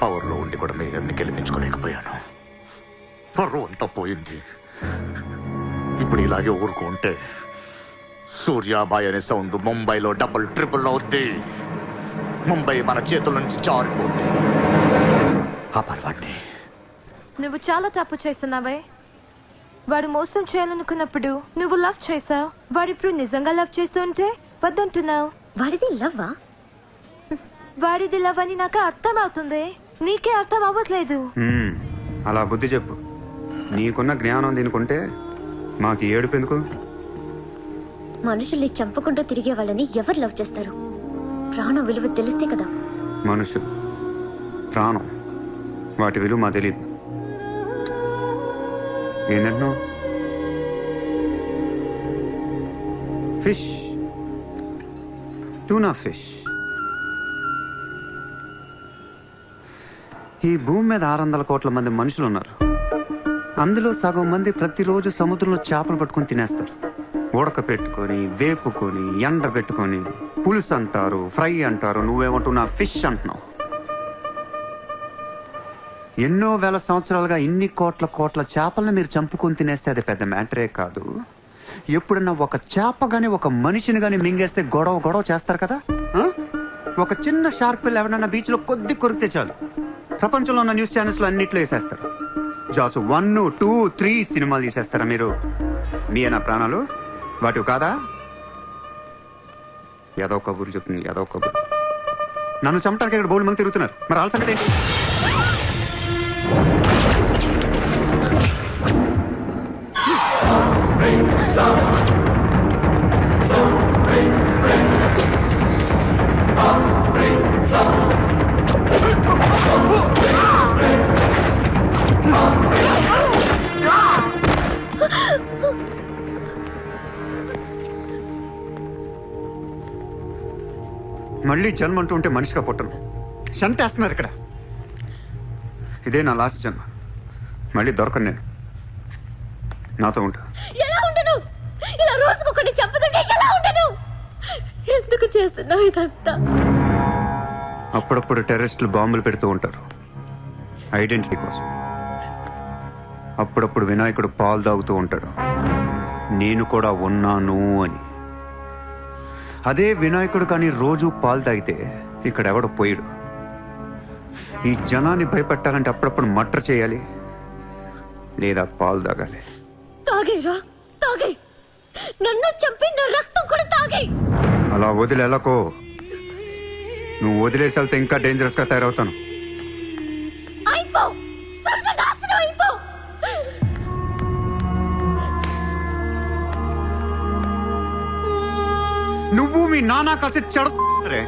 పవర్లో ఉండి కూడా మేయర్ని గెలిపించుకోలేకపోయాను. పరువు అంతా పోయింది. ఇప్పుడు ఇలాగే ఊరుకుంటే సూర్యాబాయ్ అనే సౌండ్ ముంబైలో డబుల్ ట్రిపుల్ అవుద్ది. ముంబై మన చేతుల నుంచి జారిపోద్ది. ఆ పర్వాడిని నువ్వు చాలా తప్పు చేస్తున్నావే. వాడు మోసం చేయాలనుకున్నప్పుడు నువ్వు లవ్ చేసావు. వాడిప్పుడు నిజంగా లవ్ చేస్తుంటే వద్దంటున్నావు. వాడిది లవ్వా? వాడిది లవ్ అని నాకు అర్థం అవుతుంది, నీకే అర్థం అవ్వట్లేదు. అలా బుద్ధి చెప్పు. నీకున్న జ్ఞానం దీనికుంటే మాకు ఏడుపు ఎందుకు? మనుషుల్ని చంపుకుంటూ తిరిగే వాళ్ళని ఎవరు లవ్ చేస్తారు? ప్రాణం విలువ తెలిస్తే కదా. మనుషులు, ప్రాణం, వాటి విలువ మా తెలియదు. ఏంటంటున్నా? Fish, tuna fish. ఈ భూమి మీద 600 కోట్ల మంది మనుషులు ఉన్నారు. అందులో సగం మంది ప్రతిరోజు సముద్రంలో చేపలు పట్టుకొని తినేస్తారు. ఉడక పెట్టుకొని, వేపుకొని, ఎండ పెట్టుకొని, పులుసు అంటారు, ఫ్రై అంటారు. నువ్వేమంటున్నా ఫిష్ అంటున్నావు. ఎన్నో వేల సంవత్సరాలుగా ఇన్ని కోట్ల చేపలను మీరు చంపుకొని తినేస్తే అది పెద్ద మ్యాటరే కాదు. ఎప్పుడన్నా ఒక చేప గాని ఒక మనిషిని గాని మింగేస్తే గొడవ చేస్తారు కదా. ఒక చిన్న షార్క్ పిల్ల ఎవరన్నా బీచ్ లో కొద్ది కొరికితే చాలు, ప్రపంచంలో ఉన్న న్యూస్ ఛానల్స్ లో అన్నిట్లో వేసేస్తారు. జాసు 1, 2, 3 సినిమాలు తీసేస్తారా మీరు? మీయేనా ప్రాణాలు? వాటివి కాదా? ఏదో కబుర్లు చెప్తుంది, ఏదో కబుర్లు. నన్ను చంపడానికి ఇక్కడ బోల్డ్ మంది తిరుగుతున్నారు. మరి వాళ్ళ సంగతి ఏంటి? మళ్ళీ జన్మ అంటూ ఉంటే మనిషిగా పుట్టను. చంపేస్తున్నారు ఇక్కడ. ఇదే నా లాస్ట్ జన్మ. మళ్ళీ దొరకను నేను. నాతో ఉంటా. ఎలా ఉండను? ఇలా రోజుకొకటి చంపుతుంటే ఎలా ఉండను? ఎందుకు చేస్తున్నావు ఇదంతా? అప్పుడప్పుడు టెర్రరిస్టులు బాంబులు పెడుతూ ఉంటారు ఐడెంటిటీ కోసం. అప్పుడప్పుడు వినాయకుడు పాలు తాగుతూ ఉంటాడు, నేను కూడా ఉన్నాను అని. అదే వినాయకుడు కానీ రోజు పాలు తాగితే ఇక్కడ ఎవడు పోయాడు. ఈ జనాన్ని భయపెట్టాలంటే అప్పుడప్పుడు మర్డర్ చేయాలి, లేదా పాలు తాగాలి. తాగేరా, తాగే. నన్ను చంపి నా రక్తం కూడా తాగే. అలా వదిలేలకో. నువ్వు వదిలేసి వెళ్తే ఇంకా డేంజరస్ గా తయారవుతాను. అయిపో, సర్వనాశనం అయిపో. నువ్వు మీ నాన్న కలిసి చెడరే.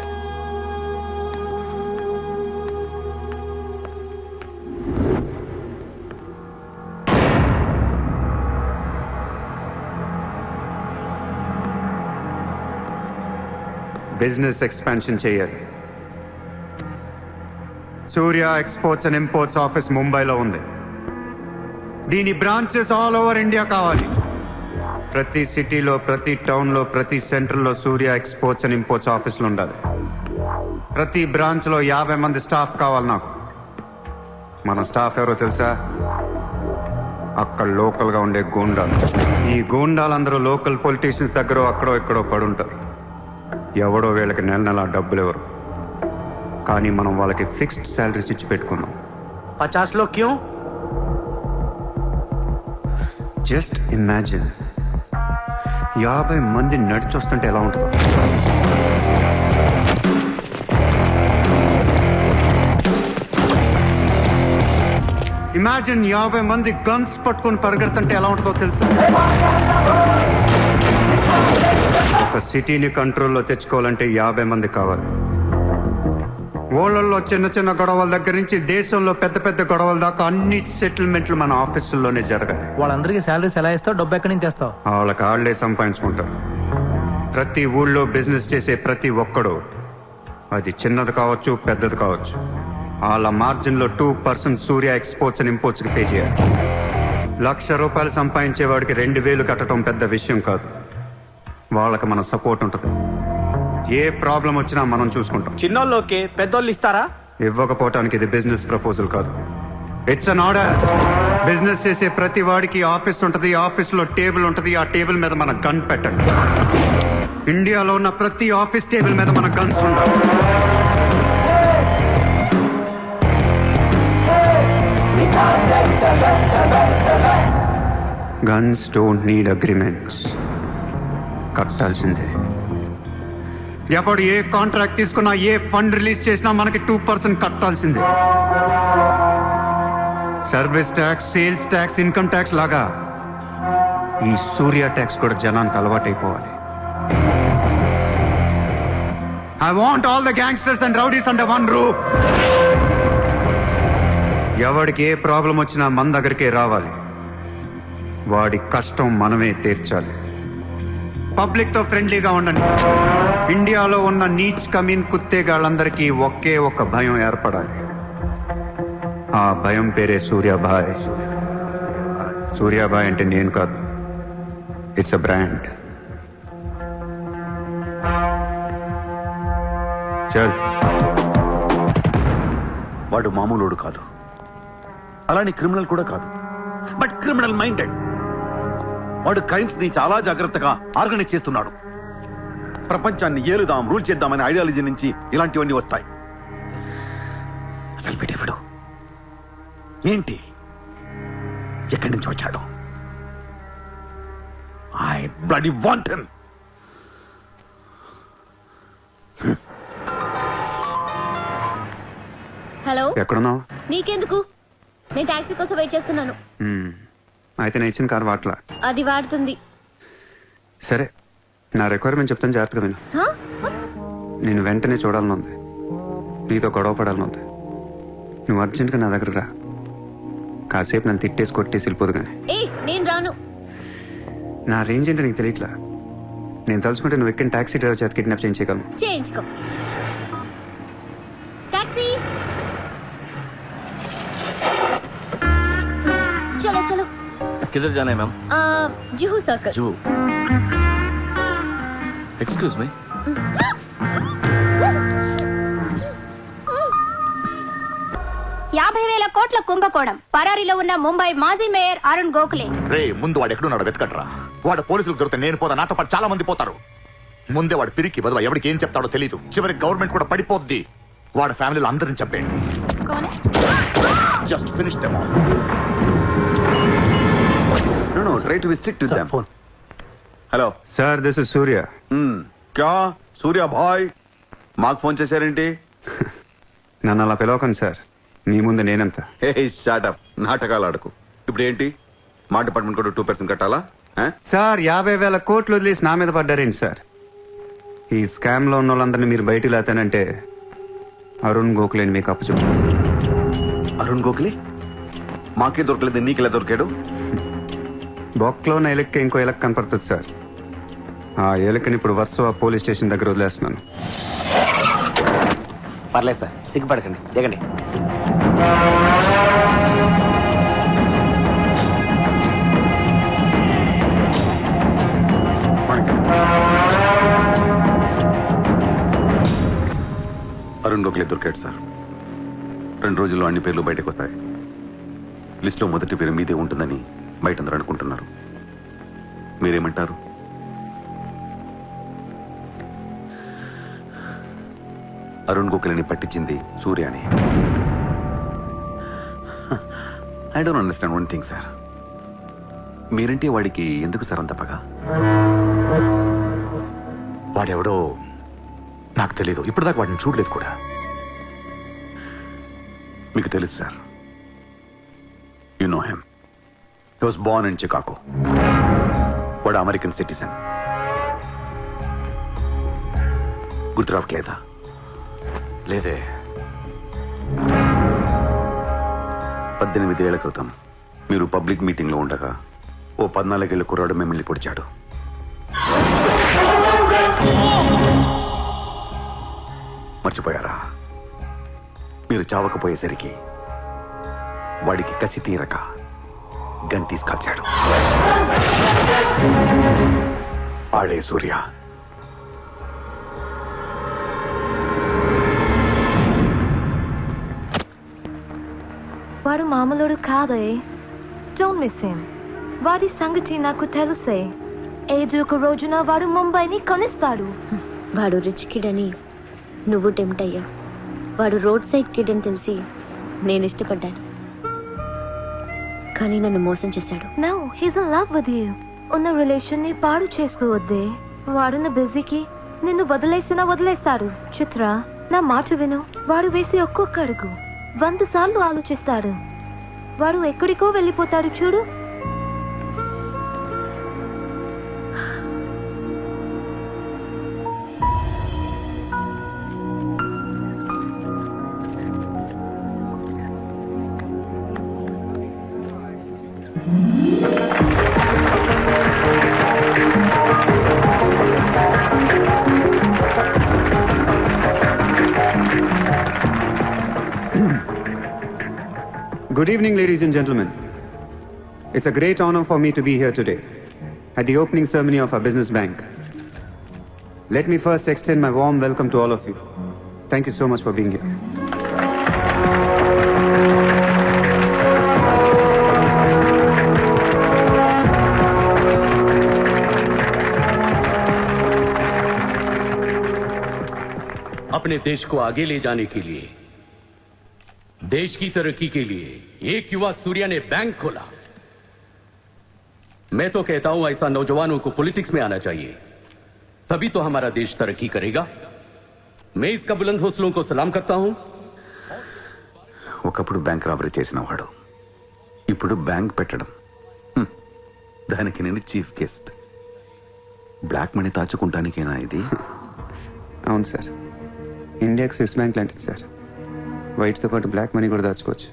బిజినెస్ ఎక్స్పాన్షన్ చేయాలి. సూర్య ఎక్స్పోర్ట్స్ అండ్ ఇంపోర్ట్స్ ఆఫీస్ ముంబైలో ఉంది. దీని బ్రాంచెస్ ఆల్ ఓవర్ ఇండియా కావాలి. ప్రతి సిటీలో, ప్రతి టౌన్లో, ప్రతి సెంటర్లో సూర్య ఎక్స్పోర్ట్స్ అండ్ ఇంపోర్ట్స్ ఆఫీసులు ఉండాలి. ప్రతి బ్రాంచ్లో 50 మంది స్టాఫ్ కావాలి నాకు. మన స్టాఫ్ ఎవరో తెలుసా? అక్కడ లోకల్గా ఉండే గూండాలు. ఈ గూండాలందరూ లోకల్ పొలిటీషియన్స్ దగ్గర అక్కడో ఇక్కడో పడుంటారు. ఎవడో వీళ్ళకి నెల డబ్బులు ఎవరు, కానీ మనం వాళ్ళకి ఫిక్స్డ్ శాలరీస్ ఇచ్చి పెట్టుకున్నాం. 50 लोग क्यों? జస్ట్ ఇమాజిన్ 50 మంది నడిచొస్తుంటే ఎలా ఉంటుందో. ఇమాజిన్ 50 మంది గన్స్ పట్టుకొని పరిగెడుతుంటే ఎలా ఉంటుందో తెలుసు. ఒక సిటీని కంట్రోల్లో తెచ్చుకోవాలంటే 50 మంది కావాలి. ఊళ్ళల్లో చిన్న చిన్న గొడవల దగ్గర నుంచి దేశంలో పెద్ద పెద్ద గొడవల దాకా అన్ని సెటిల్మెంట్లు మన ఆఫీసుల్లోనే జరగాలి. వాళ్ళందరికీ శాలరీస్ ఎలా ఇస్తావు? డబ్బు ఎక్కడి నుంచి తెస్తావు? వాళ్ళకి ఆళ్లే సంపాదించుకుంటారు. ప్రతి ఊళ్ళో బిజినెస్ చేసే ప్రతి ఒక్కడు, అది చిన్నది కావచ్చు పెద్దది కావచ్చు, వాళ్ళ మార్జిన్ లో 2% సూర్య ఎక్స్పోర్ట్స్ అండ్ ఇంపోర్ట్స్ కి పే చేయాలి. ₹1,00,000 సంపాదించే వాడికి 2,000 కట్టడం పెద్ద విషయం కాదు. వాళ్ళకి మన సపోర్ట్ ఉంటుంది. ఏ ప్రాబ్లం వచ్చినా మనం చూసుకుంటాం. చిన్నోళ్ళకి పెద్దోళ్ళు ఇస్తారా? ఇవ్వకపోవటానికి ఇది బిజినెస్ ప్రపోజల్ కాదు, ఇట్స్ అన్ ఆర్డర్. బిజినెస్ చేసే ప్రతి వాడికి ఆఫీస్ ఉంటుంది, ఆఫీస్ లో టేబుల్ ఉంటుంది, ఆ టేబుల్ మీద మన గన్ పెట్టండి. ఇండియాలో ఉన్న ప్రతి ఆఫీస్ టేబుల్ మీద మన గన్స్ ఉండాలి. Guns don't need agreements. కట్టాల్సిందే. ఎవడు ఏ కాంట్రాక్ట్ తీసుకున్నా, ఏ ఫండ్ రిలీజ్ చేసినా మనకి 2% కట్టాల్సిందే. Service tax, sales tax, income tax లాగా ఈ సూర్య ట్యాక్స్ కూడా జనానికి అలవాటైపోవాలి. I want all the gangsters and rowdies under one roof. ఎవడికి ఏ ప్రాబ్లం వచ్చినా మన దగ్గరికే రావాలి. వాడి కష్టం మనమే తీర్చాలి. పబ్లిక్ తో ఫ్రెండ్లీగా ఉండండి. ఇండియాలో ఉన్న నీచ్ కమీన్ కుత్తేగాళ్ళందరికీ ఒకే ఒక భయం ఏర్పడాలి. ఆ భయం పేరే సూర్యాభాయ్. సూర్యాభాయ్ అంటే నేను కాదు, ఇట్స్ అ బ్రాండ్. చల్. వాడు మామూలుడు కాదు, అలానే క్రిమినల్ కూడా కాదు, బట్ క్రిమినల్ మైండెడ్. వాడు క్రైమ్స్ ని చాలా జాగ్రత్తగా ఆర్గనైజ్ చేస్తున్నాడు. ప్రపంచాన్ని ఏలుదాం, రూల్ చేద్దామనే ఐడియాలజీ నుంచి ఇలాంటివన్నీ వస్తాయి. అసలు వీడెవడు, ఏంటి, ఎక్కడి నుంచి వచ్చాడు? I bloody want him. Hello, ఎక్కడున్నావు? నీకెందుకు? నేను టాక్సీ కోసం వెయిట్ చేస్తున్నాను. అయితే నేను ఇచ్చిన కారు వాట్లా. అది వాడుతుంది. సరే, నా రిక్వైర్మెంట్ చెప్తాను, జాగ్రత్తగా విను. హా? నేను వెంటనే చూడాలని ఉంది, నీతో గొడవ పడాలని ఉంది. నువ్వు అర్జెంట్గా నా దగ్గర రా. కాసేపు నన్ను తిట్టేసి కొట్టేసి వెళ్ళిపోదు కానీ. ఏ, నేను రాను. నా రేంజ్ ఏంటో నీకు తెలియట్లా. నేను తలుచుకుంటే నువ్వు ఎక్కిన టాక్సీ డ్రైవర్ చేత కిడ్నాప్ చేయించగలను. చేయించుకో. టాక్సీ, చలో చలో. किधर जाना है ma'am? Juhu circle. Juhu. Excuse me. కోట్ల కుంభకోణం. పరారీలో ఉన్న ముంబై మాజీ మేయర్ అరుణ్ గోఖలే. రే, ముందు వాడు ఎక్కడున్నాడు వెతకట్రా. వాడు పోలీసులకు దొరికితే నేను పోతా, నాతో పాటు చాలా మంది పోతారు. ముందే వాడు పిరికి బదువా, ఎవరికి ఏం చెప్తాడో తెలీదు. చివరికి గవర్నమెంట్ కూడా పడిపోద్ది. వాడి ఫ్యామిలీలో అందరిని చంపేయండి. Just finish them off. No, try to be strict with them. Hello sir, this is Surya. క్యా సూర్య భాయ్, మాకు ఫోన్ చేశారేంటి? నన్ను అలా పిలవకండి సార్, మీ ముందు నేనంత. హే షాటప్, నాటకాలు ఆడకు. ఇప్పుడు ఏంటి, మా డిపార్ట్మెంట్ కూడా 2% కట్టాలా? సార్, 50,000 కోట్లు వదిలేసి నా మీద పడ్డారేంటి సార్? ఈ స్కామ్ లో ఉన్న వాళ్ళందరినీ మీరు బయటికి లేతానంటే అరుణ్ గోఖలేని మీకు అప్పు చెప్పు. అరుణ్ గోఖలే మాకే దొరకలేదు, నీకెలా దొరికాడు? బొక్కలో ఉన్న ఎలక్క ఇంకో ఎలక్ కనపడుతుంది సార్. ఆ ఎలకని ఇప్పుడు వర్సోవా పోలీస్ స్టేషన్ దగ్గర వదిలేస్తున్నాను. పర్లేదు సార్, సిగ్గుపడకండి, దిగండి. అరుణ్ గోఖలే దొరికాడు సార్. 2 రోజుల్లో అన్ని పేర్లు బయటకు వస్తాయి. లిస్టులో మొదటి పేరు మీదే ఉంటుందని బయట అందరూ అనుకుంటున్నారు. మీరేమంటారు? అరుణ్ గోఖలేని పట్టించింది సూర్యాని. I don't understand one thing sir. మీరంటే వాడికి ఎందుకు సార్ అంత పగ? వాడెవడో నాకు తెలీదు, ఇప్పటిదాకా వాడిని చూడలేదు కూడా. మీకు తెలుసు sir. You know him. He was Born in Chicago. వాడు అమెరికన్ సిటిజన్. గుర్తు రావట్లేదా? లేదే. 18 ఏళ్ల క్రితం మీరు పబ్లిక్ మీటింగ్ లో ఉండగా ఓ 14 ఏళ్ల కుర్రాడు మిమ్మల్ని పొడిచాడు. మర్చిపోయారా? మీరు చావకపోయేసరికి వాడికి కసి తీరక గన్ తీసుకొచ్చాడు. ఆడే సూర్య. వాడు మామూలుడు కాదే. Don't miss him. వాడి సంగతి నాకు తెలుసే. ఏదో ఒక రోజున వాడు ముంబైని కొనిస్తాడు. వాడు రిచ్ కిడ్ అని నువ్వు టెంప్ట్ అయ్యా. వాడు రోడ్ సైడ్ కిడ్ అని తెలిసి నేను ఇష్టపడ్డాను, కానీ నన్ను మోసం చేశాడు. No, he's in love with you. ఉన్న రిలేషన్ ని పాడు చేసుకోవద్దే. వాడున్న బిజీకి నిన్ను వదిలేస్తాడు. చిత్ర, నా మాట విను. వాడు వేసి ఒక్కొక్క అడుగు 100 సార్లు ఆలోచిస్తాడు. వాడు ఎక్కడికో వెళ్ళిపోతాడు చూడు. Good evening, ladies and gentlemen. It's a great honor for me to be here today at the opening ceremony of our business bank. Let me first extend my warm welcome to all of you. Thank you so much for being here. अपने देश को आगे ले जाने के लिए, देश की तरक्की के लिए एक युवा सूर्या ने बैंक खोला। मैं तो कहता हूं ऐसा नौजवानों को पॉलिटिक्स में आना चाहिए, तभी तो हमारा देश तरक्की करेगा। मैं इसका बुलंद हौसलों को सलाम करता हूं। ఒకప్పుడు బ్యాంక్ రాబరీ చేసిన వాడు ఇప్పుడు బ్యాంక్ పెట్టడం, దానికి నేను చీఫ్ గెస్ట్. బ్లాక్ మనీ దాచుకుంటానికేనా ఇది? అవును సార్, ఇండియాకి స్విస్ బ్యాంక్ లాంటిది సార్. వైట్తో పాటు బ్లాక్ మనీ కూడా దాచుకోవచ్చు.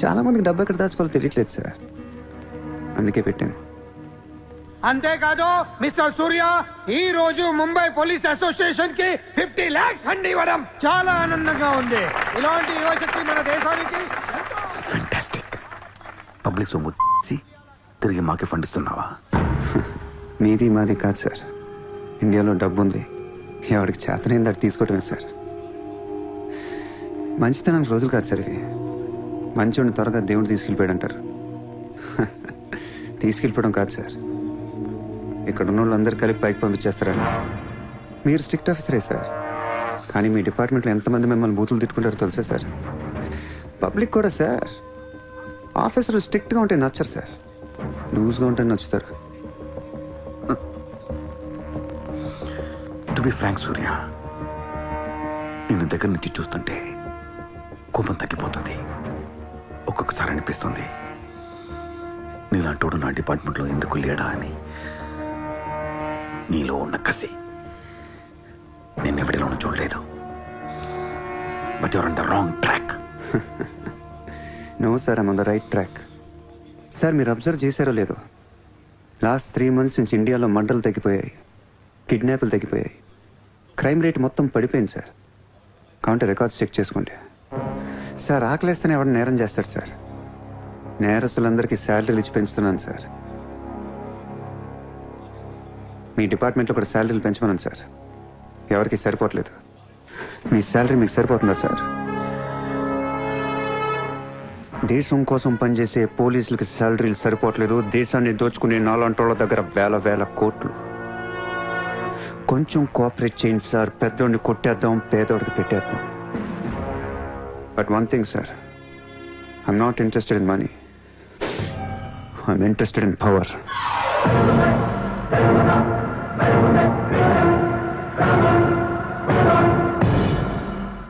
చాలా మందికి డబ్బు ఎక్కడ దాచుకోవాలో తెలియట్లేదు సార్, అందుకే పెట్టాను. అంతేకాదు మిస్టర్ సూర్య, ఈ రోజు ముంబై పోలీస్ అసోసియేషన్ కి 50 lakhs ఫండ్ ఇవ్వడం చాలా ఆనందంగా ఉంది. ఇలాంటి యువశక్తి మన దేశానికి ఫెంటాస్టిక్. పబ్లిక్ సొమ్ము తిరిగి మాకే ఫండ్ ఇస్తున్నావా? మీది మాది కాదు సార్, ఇండియాలో డబ్బు ఉంది, ఎవరికి చేతనైంది అది తీసుకోవటమే సార్. మంచితనానికి రోజులు కాదు సార్ ఇవి. మంచోడిని త్వరగా దేవుడు తీసుకెళ్ళిపోయాడు అంటారు. తీసుకెళ్ళిపోవడం కాదు సార్, ఇక్కడ ఉన్న వాళ్ళందరూ కలిపి పైకి పంపించేస్తారని. మీరు స్ట్రిక్ట్ ఆఫీసరే సార్, కానీ మీ డిపార్ట్మెంట్లో ఎంతమంది మిమ్మల్ని బూతులు తిట్టుకుంటారో తెలుసా సార్? పబ్లిక్ కూడా సార్. ఆఫీసర్లు స్ట్రిక్ట్గా ఉంటే నచ్చరు సార్, లూజ్గా ఉంటే నచ్చుతారు. టు బి ఫ్రాంక్ సూర్య, నిన్ను దగ్గర నుంచి చూస్తుంటే కోపం తగ్గిపోతుంది. ఒక్కొక్కసారి అనిపిస్తుంది నీలాంటోడు నా డిపార్ట్మెంట్లో ఎందుకు లేడా అని. నీలో ఉన్న కసి నేను ఎవరిలోనూ చూడలేదు. But your on the wrong track. No sir, I'm on the right track. Sir, మీరు అబ్జర్వ్ చేశారో లేదో, లాస్ట్ 3 months నుంచి ఇండియాలో మర్డర్లు తగ్గిపోయాయి, కిడ్నాప్లు తగ్గిపోయాయి, క్రైమ్ రేట్ మొత్తం పడిపోయింది సార్. కౌంటర్ రికార్డ్స్ చెక్ చేసుకోండి సార్. ఆకలేస్తేనే ఎవరు నేరం చేస్తాడు సార్. నేరస్తులందరికీ శాలరీలు ఇచ్చి పెంచుతున్నాను సార్. మీ డిపార్ట్మెంట్లో కూడా శాలరీలు పెంచమన్నాను సార్, ఎవరికి సరిపోవట్లేదు. మీ శాలరీ మీకు సరిపోతుందా సార్? దేశం కోసం పనిచేసే పోలీసులకి శాలరీలు సరిపోవట్లేదు, దేశాన్ని దోచుకునే నాలాంటోళ్ళ దగ్గర వేల కోట్లు. కొంచెం కోఆపరేట్ చేయండి సార్, పెద్దోడిని కొట్టేద్దాం, పేదోడికి పెట్టేద్దాం. But one thing sir, I'm not interested in money, I'm interested in power.